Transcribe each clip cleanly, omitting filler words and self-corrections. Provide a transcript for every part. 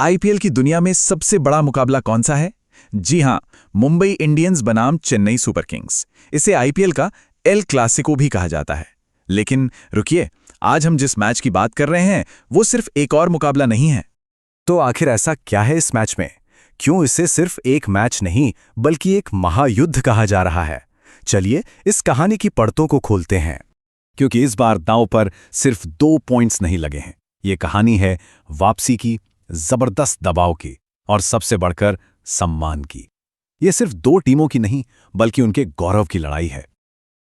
IPL की दुनिया में सबसे बड़ा मुकाबला कौन सा है? जी हां, मुंबई इंडियंस बनाम चेन्नई सुपर किंग्स। इसे आईपीएल का एल क्लासिको भी कहा जाता है। लेकिन रुकिए, आज हम जिस मैच की बात कर रहे हैं वो सिर्फ एक और मुकाबला नहीं है। तो आखिर ऐसा क्या है इस मैच में? क्यों इसे सिर्फ एक मैच नहीं बल्कि एक महायुद्ध कहा जा रहा है? चलिए इस कहानी की परतों को खोलते हैं, क्योंकि इस बार दांव पर सिर्फ 2 पॉइंट्स नहीं लगे हैं। ये कहानी है वापसी की, जबरदस्त दबाव की और सबसे बढ़कर सम्मान की। ये सिर्फ 2 टीमों की नहीं बल्कि उनके गौरव की लड़ाई है।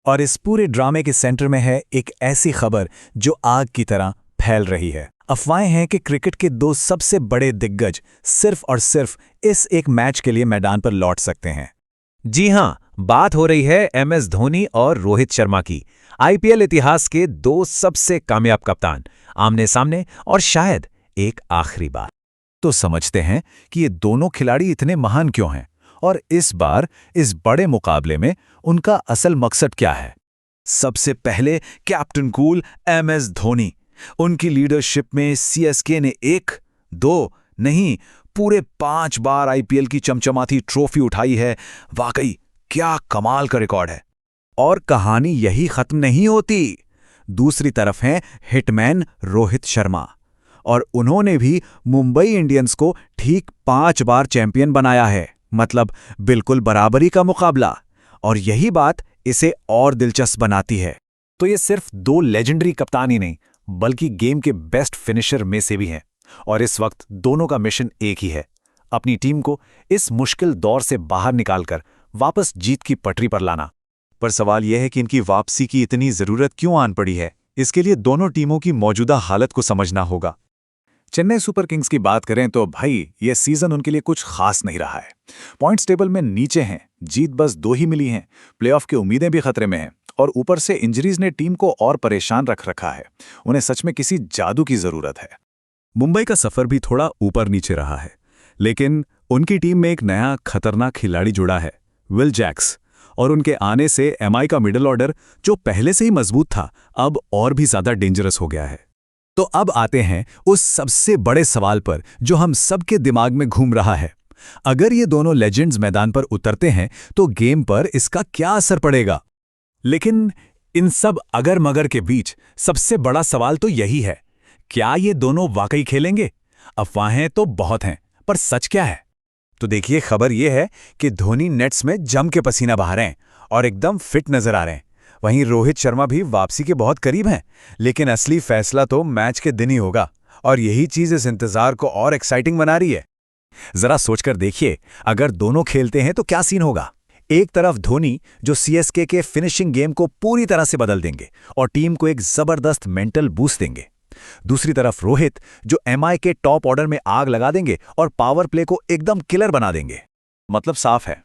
और इस पूरे ड्रामे के सेंटर में है एक ऐसी खबर जो आग की तरह फैल रही है। अफवाहें हैं कि क्रिकेट के 2 सबसे बड़े दिग्गज सिर्फ और सिर्फ इस एक मैच के लिए मैदान पर लौट सकते हैं। जी हां, बात हो रही है एमएस धोनी और रोहित शर्मा की। आईपीएल इतिहास के 2 सबसे कामयाब कप्तान आमने सामने, और शायद एक आखिरी बार। तो समझते हैं कि ये दोनों खिलाड़ी इतने महान क्यों हैं और इस बार इस बड़े मुकाबले में उनका असल मकसद क्या है। सबसे पहले कैप्टन कूल एमएस धोनी। उनकी लीडरशिप में सीएसके ने 1, 2 नहीं पूरे 5 बार आईपीएल की चमचमाती ट्रॉफी उठाई है। वाकई क्या कमाल का रिकॉर्ड है। और कहानी यही खत्म नहीं होती। दूसरी तरफ हैं हिटमैन रोहित शर्मा, और उन्होंने भी मुंबई इंडियंस को ठीक 5 बार चैंपियन बनाया है। मतलब बिल्कुल बराबरी का मुकाबला। और यही बात इसे और दिलचस्प बनाती है। तो ये सिर्फ 2 लेजेंडरी कप्तान ही नहीं बल्कि गेम के बेस्ट फिनिशर में से भी हैं। और इस वक्त दोनों का मिशन एक ही है, अपनी टीम को इस मुश्किल दौर से बाहर निकालकर वापस जीत की पटरी पर लाना। पर सवाल यह है कि इनकी वापसी की इतनी जरूरत क्यों आन पड़ी है? इसके लिए दोनों टीमों की मौजूदा हालत को समझना होगा। चेन्नई सुपर किंग्स की बात करें तो भाई ये सीजन उनके लिए कुछ खास नहीं रहा है। पॉइंट्स टेबल में नीचे हैं, जीत बस 2 ही मिली हैं, प्लेऑफ की उम्मीदें भी खतरे में हैं, और ऊपर से इंजरीज ने टीम को और परेशान रख रखा है। उन्हें सच में किसी जादू की जरूरत है। मुंबई का सफर भी थोड़ा ऊपर नीचे रहा है, लेकिन उनकी टीम में एक नया खतरनाक खिलाड़ी जुड़ा है, विल जैक्स। और उनके आने से एमआई का मिडिल ऑर्डर, जो पहले से ही मजबूत था, अब और भी ज्यादा डेंजरस हो गया है। तो अब आते हैं उस सबसे बड़े सवाल पर जो हम सबके दिमाग में घूम रहा है। अगर ये दोनों लेजेंड्स मैदान पर उतरते हैं तो गेम पर इसका क्या असर पड़ेगा? लेकिन इन सब अगर मगर के बीच सबसे बड़ा सवाल तो यही है, क्या ये दोनों वाकई खेलेंगे? अफवाहें तो बहुत हैं, पर सच क्या है? तो देखिए, खबर यह है कि धोनी नेट्स में जम के पसीना बहा रहे हैं और एकदम फिट नजर आ रहे हैं। वहीं रोहित शर्मा भी वापसी के बहुत करीब हैं, लेकिन असली फैसला तो मैच के दिन ही होगा। और यही चीज इस इंतजार को और एक्साइटिंग बना रही है। जरा सोचकर देखिए, अगर दोनों खेलते हैं तो क्या सीन होगा। एक तरफ धोनी, जो सीएसके के फिनिशिंग गेम को पूरी तरह से बदल देंगे और टीम को एक जबरदस्त मेंटल बूस्ट देंगे। दूसरी तरफ रोहित, जो एमआई के टॉप ऑर्डर में आग लगा देंगे और पावर प्ले को एकदम किलर बना देंगे। मतलब साफ है,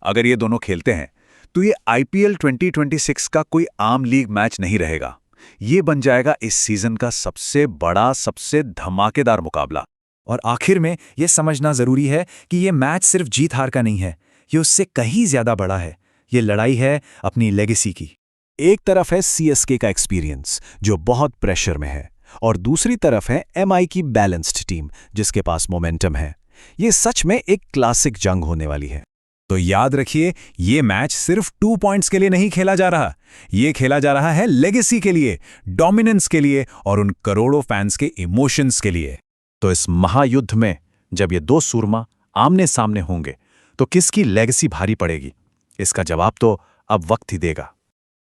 अगर ये दोनों खेलते हैं तो ये आईपीएल 2026 का कोई आम लीग मैच नहीं रहेगा। ये बन जाएगा इस सीजन का सबसे बड़ा, सबसे धमाकेदार मुकाबला। और आखिर में यह समझना जरूरी है कि यह मैच सिर्फ जीत हार का नहीं है, ये उससे कहीं ज्यादा बड़ा है। ये लड़ाई है अपनी लेगेसी की। एक तरफ है सीएसके का एक्सपीरियंस, जो बहुत प्रेशर में है, और दूसरी तरफ है एमआई की बैलेंस्ड टीम, जिसके पास मोमेंटम है। ये सच में एक क्लासिक जंग होने वाली है। तो याद रखिए, ये मैच सिर्फ 2 पॉइंट्स के लिए नहीं खेला जा रहा। ये खेला जा रहा है लेगेसी के लिए, डोमिनेंस के लिए और उन करोड़ों फैंस के इमोशंस के लिए। तो इस महायुद्ध में जब ये 2 सूरमा आमने सामने होंगे तो किसकी लेगेसी भारी पड़ेगी? इसका जवाब तो अब वक्त ही देगा।